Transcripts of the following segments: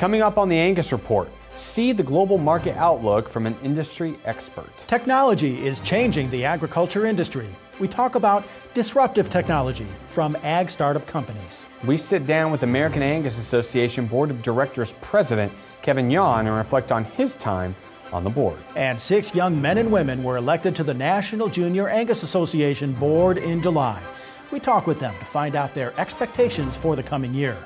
Coming up on the Angus Report, see the global market outlook from an industry expert. Technology is changing the agriculture industry. We talk about disruptive technology from ag startup companies. We sit down with American Angus Association Board of Directors President Kevin Yon and reflect on his time on the board. And 6 young men and women were elected to the National Junior Angus Association board in July. We talk with them to find out their expectations for the coming year.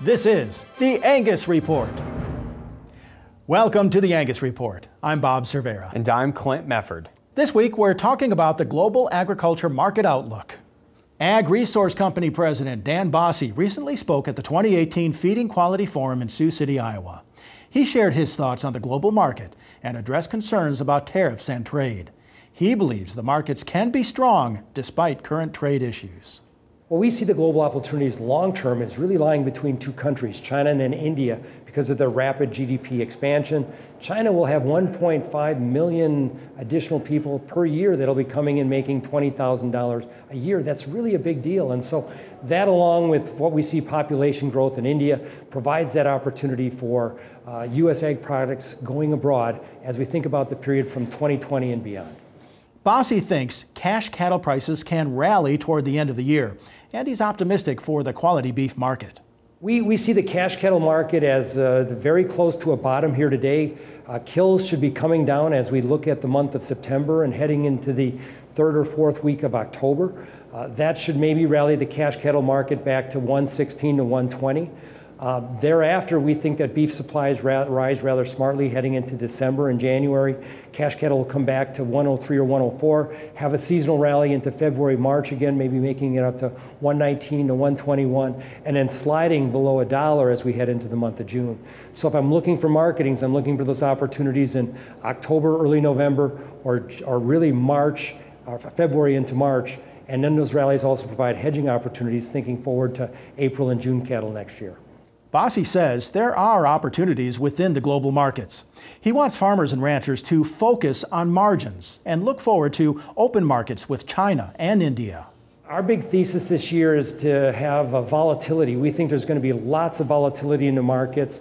This is the Angus Report. Welcome to the Angus Report. I'm Bob Cervera. And I'm Clint Mefford. This week we're talking about the global agriculture market outlook. Ag Resource Company President Dan Bosse recently spoke at the 2018 Feeding Quality Forum in Sioux City, Iowa. He shared his thoughts on the global market and addressed concerns about tariffs and trade. He believes the markets can be strong despite current trade issues. Well, we see the global opportunities long-term is really lying between 2 countries, China and then India, because of their rapid GDP expansion. China will have 1.5 million additional people per year that'll be coming in making $20,000 a year. That's really a big deal. And so that, along with what we see population growth in India, provides that opportunity for U.S. ag products going abroad as we think about the period from 2020 and beyond. Bosse thinks cash cattle prices can rally toward the end of the year, and he's optimistic for the quality beef market. We see the cash cattle market as very close to a bottom here today. Kills should be coming down as we look at the month of September and heading into the 3rd or 4th week of October. That should maybe rally the cash cattle market back to 116 to 120. Thereafter, we think that beef supplies rise rather smartly heading into December and January. Cash cattle will come back to 103 or 104, have a seasonal rally into February, March again, maybe making it up to 119 to 121, and then sliding below $1 as we head into the month of June. So if I'm looking for marketings, I'm looking for those opportunities in October, early November, or really March, or February into March. And then those rallies also provide hedging opportunities thinking forward to April and June cattle next year. Bosse says there are opportunities within the global markets. He wants farmers and ranchers to focus on margins and look forward to open markets with China and India. Our big thesis this year is to have a volatility. We think there's going to be lots of volatility in the markets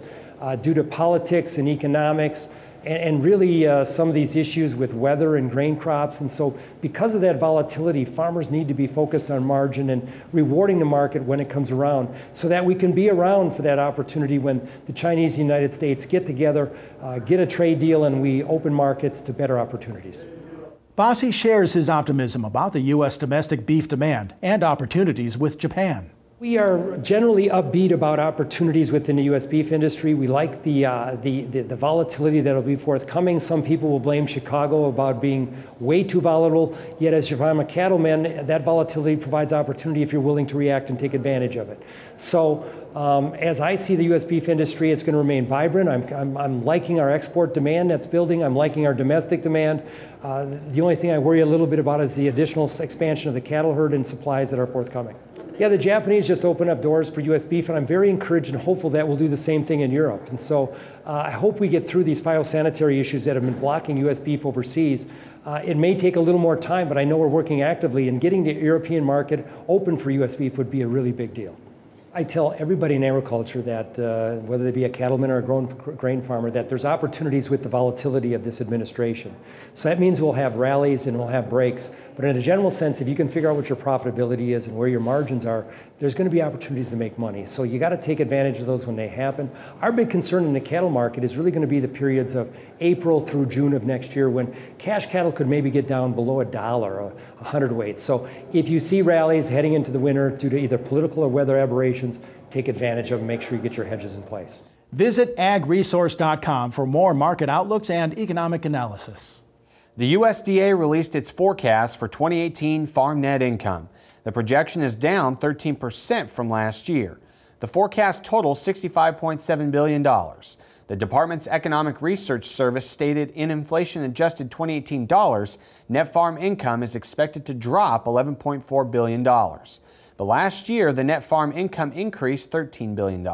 due to politics and economics and really some of these issues with weather and grain crops. And so because of that volatility, farmers need to be focused on margin and rewarding the market when it comes around so that we can be around for that opportunity when the Chinese and the United States get together, get a trade deal, and we open markets to better opportunities. Bosse shares his optimism about the U.S. domestic beef demand and opportunities with Japan. We are generally upbeat about opportunities within the U.S. beef industry. We like the volatility that will be forthcoming. Some people will blame Chicago about being way too volatile, yet as if I'm a cattleman, that volatility provides opportunity if you're willing to react and take advantage of it. So as I see the U.S. beef industry, it's going to remain vibrant. I'm liking our export demand that's building. I'm liking our domestic demand. The only thing I worry a little bit about is the additional expansion of the cattle herd and supplies that are forthcoming. Yeah, the Japanese just opened up doors for U.S. beef, and I'm very encouraged and hopeful that we'll do the same thing in Europe. And so I hope we get through these phytosanitary issues that have been blocking U.S. beef overseas. It may take a little more time, but I know we're working actively, and getting the European market open for U.S. beef would be a really big deal. I tell everybody in agriculture that, whether they be a cattleman or a grain farmer, that there's opportunities with the volatility of this administration. So that means we'll have rallies and we'll have breaks. But in a general sense, if you can figure out what your profitability is and where your margins are, there's going to be opportunities to make money. So you got to take advantage of those when they happen. Our big concern in the cattle market is really going to be the periods of April through June of next year when cash cattle could maybe get down below $1 or 100 weight. So if you see rallies heading into the winter due to either political or weather aberrations, take advantage of them, make sure you get your hedges in place. Visit agresource.com for more market outlooks and economic analysis. The USDA released its forecast for 2018 farm net income. The projection is down 13% from last year. The forecast totals $65.7 billion. The department's Economic Research Service stated in inflation-adjusted 2018 dollars, net farm income is expected to drop $11.4 billion. But last year, the net farm income increased $13 billion.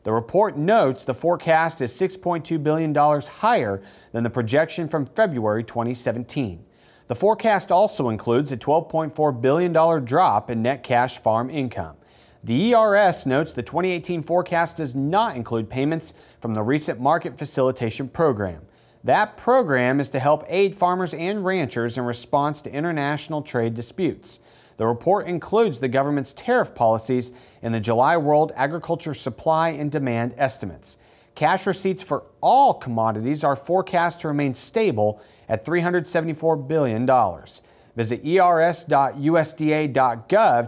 The report notes the forecast is $6.2 billion higher than the projection from February 2017. The forecast also includes a $12.4 billion drop in net cash farm income. The ERS notes the 2018 forecast does not include payments from the recent Market Facilitation Program. That program is to help aid farmers and ranchers in response to international trade disputes. The report includes the government's tariff policies and the July World Agriculture Supply and Demand estimates. Cash receipts for all commodities are forecast to remain stable at $374 billion. Visit ers.usda.gov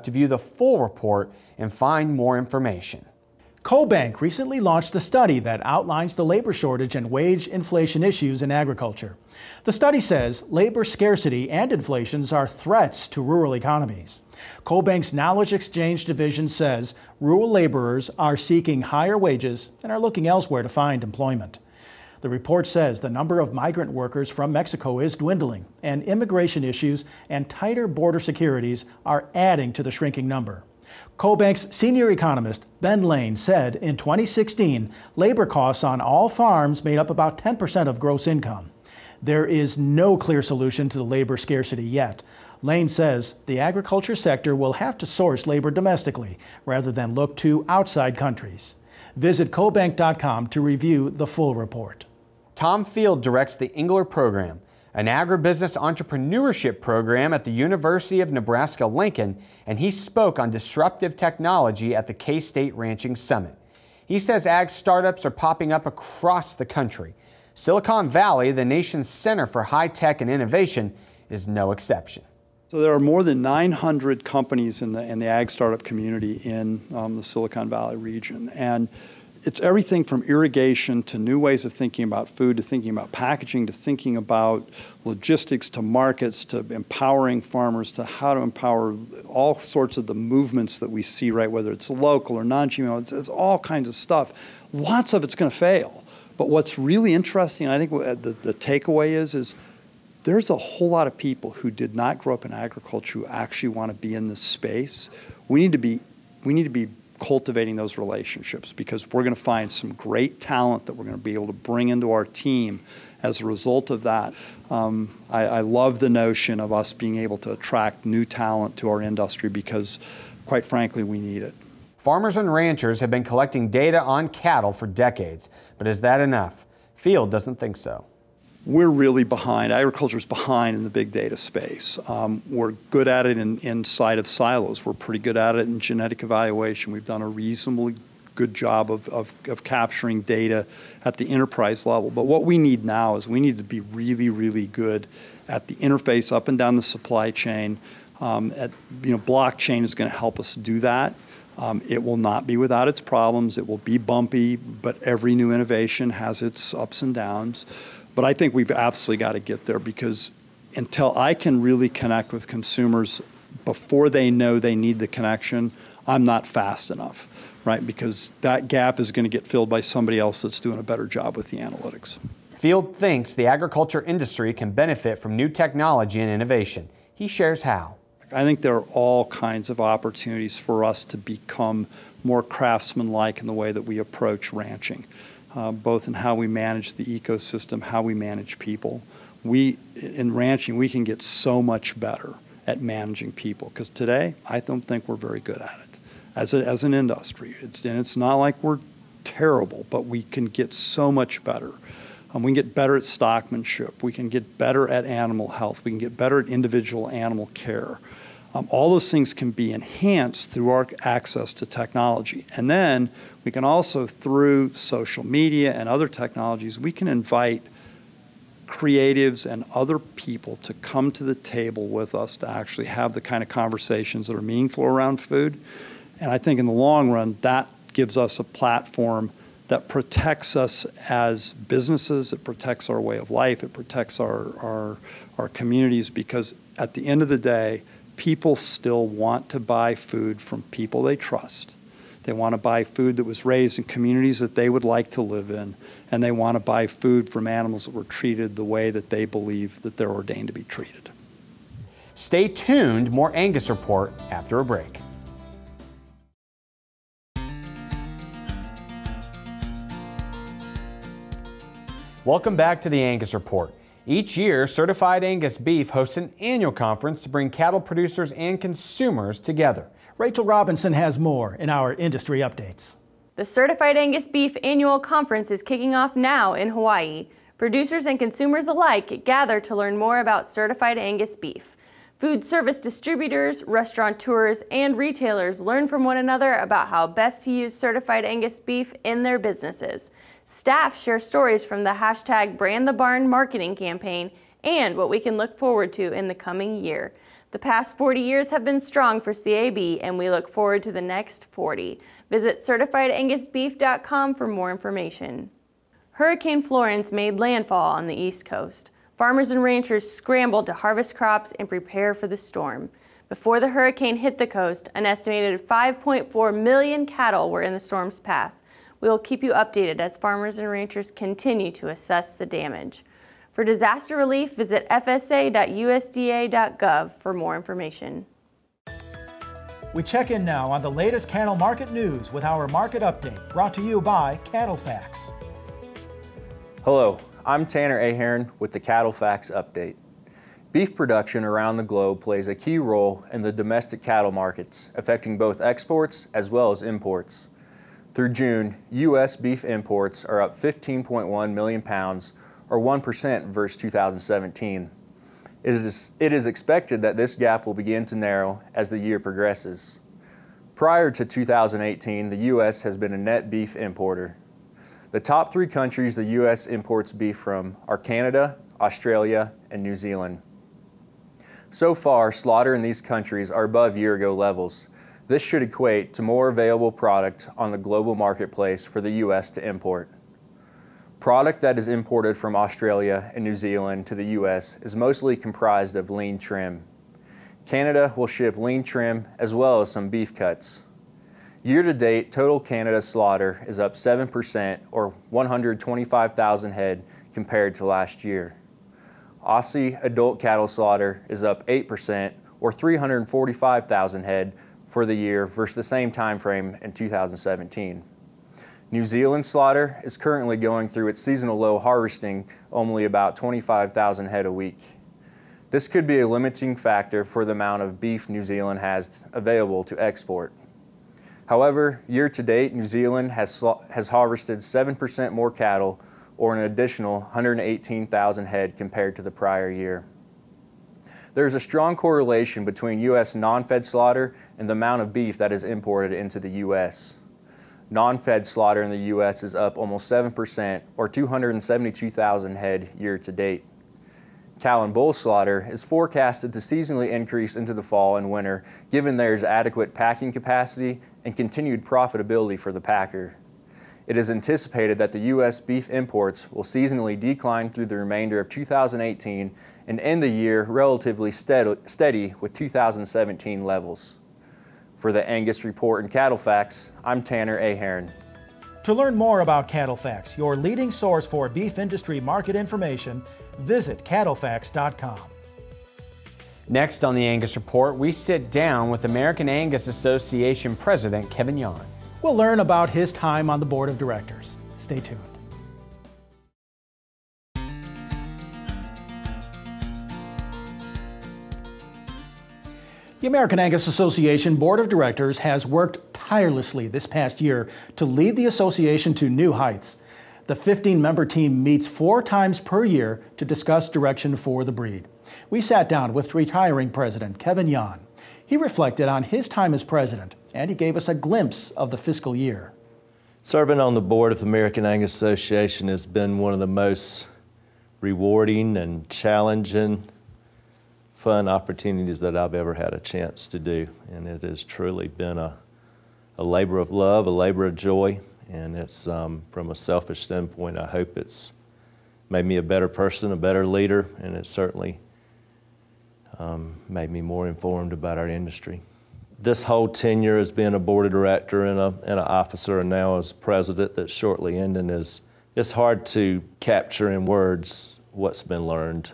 to view the full report and find more information. CoBank recently launched a study that outlines the labor shortage and wage inflation issues in agriculture. The study says labor scarcity and inflations are threats to rural economies. CoBank's Knowledge Exchange division says rural laborers are seeking higher wages and are looking elsewhere to find employment. The report says the number of migrant workers from Mexico is dwindling, and immigration issues and tighter border securities are adding to the shrinking number. CoBank's senior economist Ben Lane said in 2016, labor costs on all farms made up about 10% of gross income. There is no clear solution to the labor scarcity yet. Lane says the agriculture sector will have to source labor domestically rather than look to outside countries. Visit CoBank.com to review the full report. Tom Field directs the Engler Program, an agribusiness entrepreneurship program at the University of Nebraska-Lincoln, and he spoke on disruptive technology at the K-State Ranching Summit. He says ag startups are popping up across the country. Silicon Valley, the nation's center for high tech and innovation, is no exception. So there are more than 900 companies in the ag startup community in the Silicon Valley region. And it's everything from irrigation to new ways of thinking about food, to thinking about packaging, to thinking about logistics, to markets, to empowering farmers, to how to empower all sorts of the movements that we see, right, whether it's local or non-GMO, it's all kinds of stuff. Lots of it's going to fail. But what's really interesting, and I think the takeaway is there's a whole lot of people who did not grow up in agriculture who actually want to be in this space. We need to be cultivating those relationships, because we're going to find some great talent that we're going to be able to bring into our team as a result of that. I love the notion of us being able to attract new talent to our industry because, quite frankly, we need it. Farmers and ranchers have been collecting data on cattle for decades, but is that enough? Field doesn't think so. We're really behind. Agriculture's behind in the big data space. We're good at it inside of silos. We're pretty good at it in genetic evaluation. We've done a reasonably good job of capturing data at the enterprise level. But what we need now is we need to be really, really good at the interface up and down the supply chain. Blockchain is going to help us do that. It will not be without its problems. It will be bumpy, but every new innovation has its ups and downs. But I think we've absolutely got to get there, because until I can really connect with consumers before they know they need the connection, I'm not fast enough, right? Because that gap is going to get filled by somebody else that's doing a better job with the analytics. Field thinks the agriculture industry can benefit from new technology and innovation. He shares how. I think there are all kinds of opportunities for us to become more craftsman-like in the way that we approach ranching. Both in how we manage the ecosystem, how we manage people. In ranching, we can get so much better at managing people, because today, I don't think we're very good at it as an industry. It's not like we're terrible, but we can get so much better. We can get better at stockmanship. We can get better at animal health. We can get better at individual animal care. All those things can be enhanced through our access to technology. And then we can also, through social media and other technologies, we can invite creatives and other people to come to the table with us to actually have the kind of conversations that are meaningful around food. And I think in the long run, that gives us a platform that protects us as businesses, it protects our way of life, it protects our communities, because at the end of the day, people still want to buy food from people they trust. They want to buy food that was raised in communities that they would like to live in, and they want to buy food from animals that were treated the way that they believe that they're ordained to be treated. Stay tuned, more Angus Report after a break. Welcome back to the Angus Report. Each year, Certified Angus Beef hosts an annual conference to bring cattle producers and consumers together. Rachel Robinson has more in our industry updates. The Certified Angus Beef Annual Conference is kicking off now in Hawaii. Producers and consumers alike gather to learn more about certified Angus beef. Food service distributors, restaurateurs, and retailers learn from one another about how best to use certified Angus beef in their businesses. Staff share stories from the hashtag Brand the Barn marketing campaign and what we can look forward to in the coming year. The past 40 years have been strong for CAB, and we look forward to the next 40. Visit CertifiedAngusBeef.com for more information. Hurricane Florence made landfall on the East Coast. Farmers and ranchers scrambled to harvest crops and prepare for the storm. Before the hurricane hit the coast, an estimated 5.4 million cattle were in the storm's path. We will keep you updated as farmers and ranchers continue to assess the damage. For disaster relief, visit fsa.usda.gov for more information. We check in now on the latest cattle market news with our market update, brought to you by Cattle Facts. Hello, I'm Tanner Ahearn with the Cattle Facts Update. Beef production around the globe plays a key role in the domestic cattle markets, affecting both exports as well as imports. Through June, U.S. beef imports are up 15.1 million pounds, or 1% versus 2017. It is expected that this gap will begin to narrow as the year progresses. Prior to 2018, the U.S. has been a net beef importer. The top 3 countries the U.S. imports beef from are Canada, Australia, and New Zealand. So far, slaughter in these countries are above year-ago levels. This should equate to more available product on the global marketplace for the U.S. to import. Product that is imported from Australia and New Zealand to the U.S. is mostly comprised of lean trim. Canada will ship lean trim as well as some beef cuts. Year-to-date, total Canada slaughter is up 7%, or 125,000 head compared to last year. Aussie adult cattle slaughter is up 8%, or 345,000 head for the year versus the same time frame in 2017. New Zealand slaughter is currently going through its seasonal low, harvesting only about 25,000 head a week. This could be a limiting factor for the amount of beef New Zealand has available to export. However, year-to-date, New Zealand has harvested 7% more cattle, or an additional 118,000 head compared to the prior year. There is a strong correlation between U.S. non-fed slaughter and the amount of beef that is imported into the U.S. Non-fed slaughter in the U.S. is up almost 7%, or 272,000 head year-to-date. Cow and bull slaughter is forecasted to seasonally increase into the fall and winter, given there is adequate packing capacity and continued profitability for the packer. It is anticipated that the U.S. beef imports will seasonally decline through the remainder of 2018 and end the year relatively steady with 2017 levels. For the Angus Report and Cattle Facts, I'm Tanner Ahearn. To learn more about Cattle Facts, your leading source for beef industry market information, visit CattleFacts.com. Next on the Angus Report, we sit down with American Angus Association President Kevin Yon. We'll learn about his time on the board of directors. Stay tuned. The American Angus Association Board of Directors has worked tirelessly this past year to lead the association to new heights. The 15-member team meets 4 times per year to discuss direction for the breed. We sat down with retiring President Kevin Yon. He reflected on his time as president, and he gave us a glimpse of the fiscal year. Serving on the board of the American Angus Association has been one of the most rewarding and challenging, fun opportunities that I've ever had a chance to do. And it has truly been a labor of love, a labor of joy. And it's, from a selfish standpoint, I hope it's made me a better person, a better leader, and it's certainly made me more informed about our industry. This whole tenure as being a board of director and an officer, and now as president that's shortly ending, it's hard to capture in words what's been learned.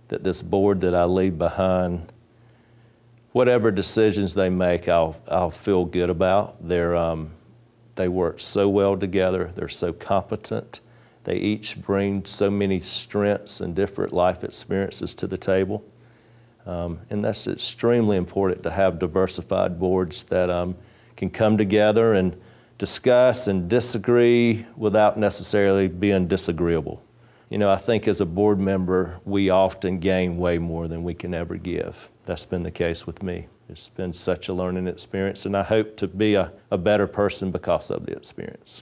That this board that I leave behind, whatever decisions they make, I'll feel good about. They work so well together. They're so competent. They each bring so many strengths and different life experiences to the table. And that's extremely important to have diversified boards that can come together and discuss and disagree without necessarily being disagreeable. You know, I think as a board member, we often gain way more than we can ever give. That's been the case with me. It's been such a learning experience, and I hope to be a better person because of the experience.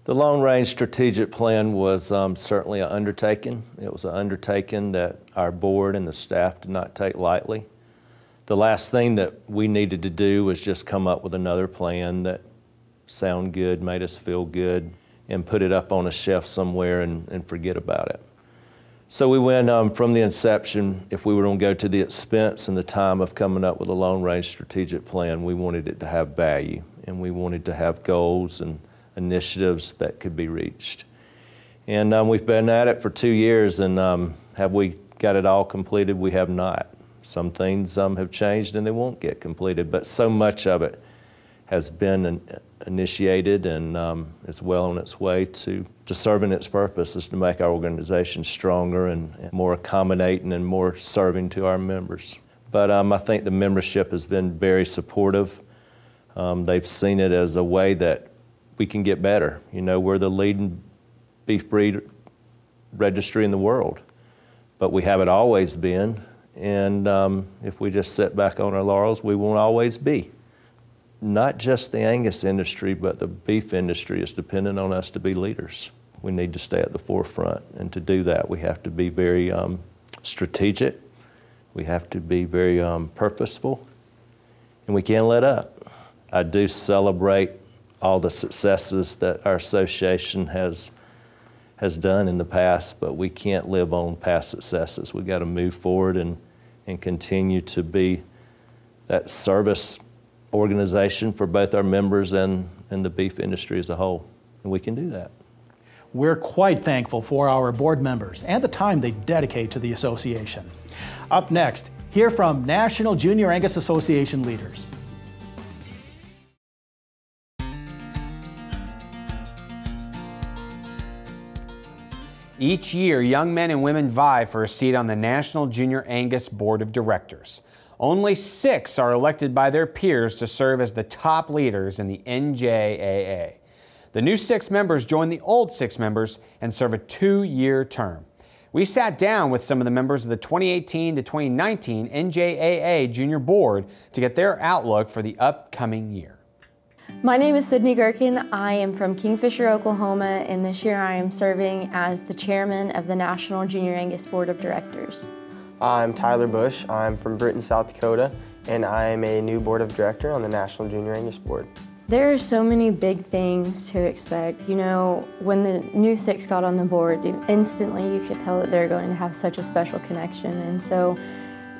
The long-range strategic plan was certainly an undertaking. It was an undertaking that our board and the staff did not take lightly. The last thing that we needed to do was just come up with another plan that sounded good, made us feel good, and put it up on a shelf somewhere and forget about it. So we went from the inception, if we were going to go to the expense and the time of coming up with a long-range strategic plan, we wanted it to have value, and we wanted to have goals and initiatives that could be reached. And we've been at it for 2 years, and have we got it all completed? We have not. Some things have changed and they won't get completed, but so much of it has been initiated and is well on its way to serving its purpose, is to make our organization stronger and more accommodating and more serving to our members. But I think the membership has been very supportive. They've seen it as a way that we can get better. You know, we're the leading beef breed registry in the world, but we haven't always been. And if we just sit back on our laurels, we won't always be. Not just the Angus industry, but the beef industry is dependent on us to be leaders. We need to stay at the forefront, and to do that, we have to be very strategic. We have to be very purposeful, and we can't let up. I do celebrate all the successes that our association has done in the past, but we can't live on past successes. We've got to move forward and continue to be that service organization for both our members and the beef industry as a whole, and we can do that. We're quite thankful for our board members and the time they dedicate to the association. Up next, hear from National Junior Angus Association leaders. Each year, young men and women vie for a seat on the National Junior Angus Board of Directors. Only 6 are elected by their peers to serve as the top leaders in the NJAA. The new 6 members join the old 6 members and serve a 2-year term. We sat down with some of the members of the 2018 to 2019 NJAA Junior Board to get their outlook for the upcoming year. My name is Sydney Gherkin. I am from Kingfisher, Oklahoma, and this year I am serving as the chairman of the National Junior Angus Board of Directors. I'm Tyler Bush. I'm from Britton, South Dakota, and I am a new board of director on the National Junior Angus Board. There are so many big things to expect. You know, when the new 6 got on the board, instantly you could tell that they're going to have such a special connection. And so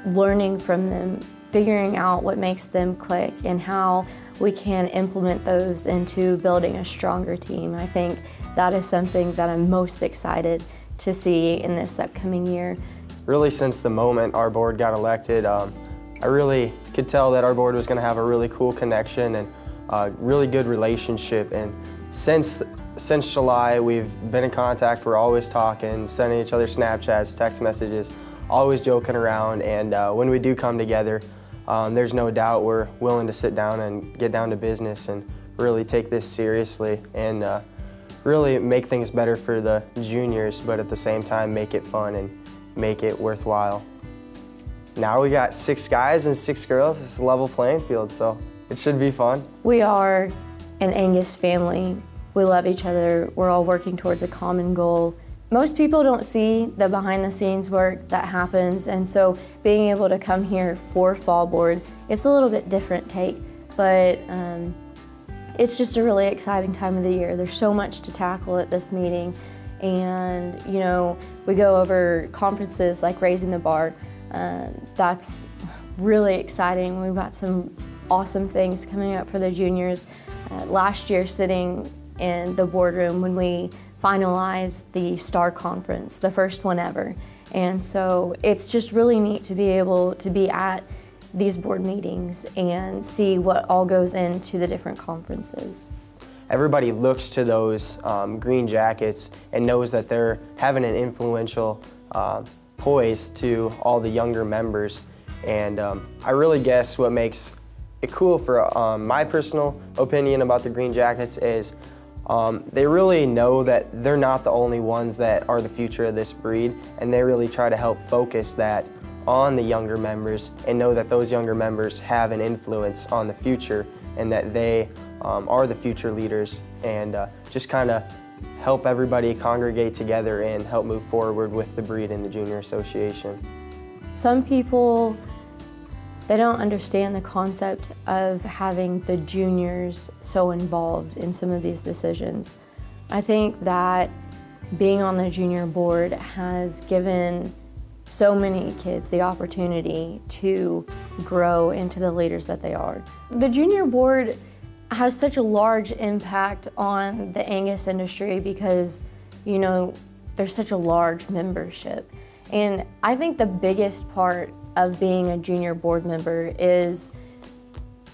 learning from them, figuring out what makes them click and how we can implement those into building a stronger team. I think that is something that I'm most excited to see in this upcoming year. Really, since the moment our board got elected, I really could tell that our board was going to have a really cool connection and a really good relationship. And since July, we've been in contact. We're always talking, sending each other Snapchats, text messages, always joking around. And when we do come together, there's no doubt we're willing to sit down and get down to business and really take this seriously and really make things better for the juniors, but at the same time make it fun and make it worthwhile. Now we got 6 guys and 6 girls. It's a level playing field, so it should be fun. We are an Angus family. We love each other. We're all working towards a common goal. Most people don't see the behind-the-scenes work that happens, and so being able to come here for Fall Board, it's a little bit different take, but it's just a really exciting time of the year. There's so much to tackle at this meeting, and you know, we go over conferences like Raising the Bar. That's really exciting. We've got some awesome things coming up for the juniors. Last year, sitting in the boardroom when we finalized the STAR conference, the first one ever. And so it's just really neat to be able to be at these board meetings and see what all goes into the different conferences. Everybody looks to those green jackets and knows that they're having an influential poise to all the younger members. And I really guess what makes it cool for my personal opinion about the Green Jackets is they really know that they're not the only ones that are the future of this breed, and they really try to help focus that on the younger members and know that those younger members have an influence on the future and that they are the future leaders, and just kind of help everybody congregate together and help move forward with the breed in the Junior Association. Some people, they don't understand the concept of having the juniors so involved in some of these decisions. I think that being on the junior board has given so many kids the opportunity to grow into the leaders that they are. The junior board has such a large impact on the Angus industry because, you know, there's such a large membership. And I think the biggest part of being a junior board member is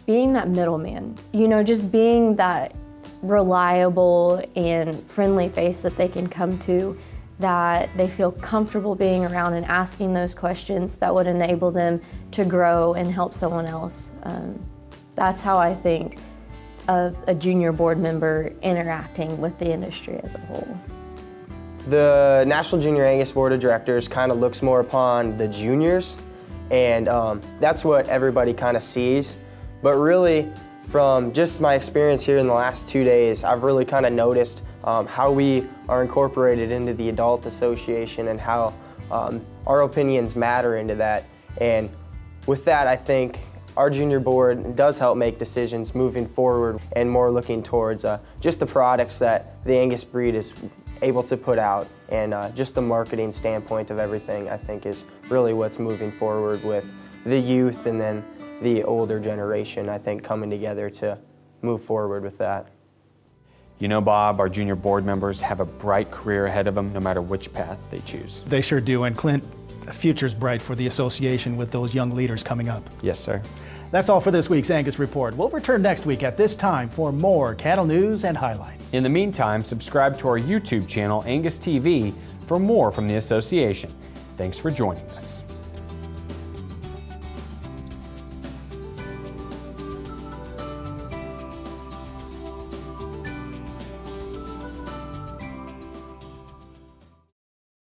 being that middleman. You know, just being that reliable and friendly face that they can come to, that they feel comfortable being around and asking those questions that would enable them to grow and help someone else. That's how I think of a junior board member interacting with the industry as a whole. The National Junior Angus Board of Directors kind of looks more upon the juniors, and that's what everybody kind of sees. But really, from just my experience here in the last 2 days, I've really kind of noticed how we are incorporated into the Adult Association and how our opinions matter into that. And with that, I think our junior board does help make decisions moving forward and more looking towards just the products that the Angus breed is able to put out, and just the marketing standpoint of everything, I think, is really what's moving forward with the youth and then the older generation, I think, coming together to move forward with that. You know, Bob, our junior board members have a bright career ahead of them no matter which path they choose. They sure do, and Clint, the future's bright for the association with those young leaders coming up. Yes, sir. That's all for this week's Angus Report. We'll return next week at this time for more cattle news and highlights. In the meantime, subscribe to our YouTube channel, Angus TV, for more from the association. Thanks for joining us.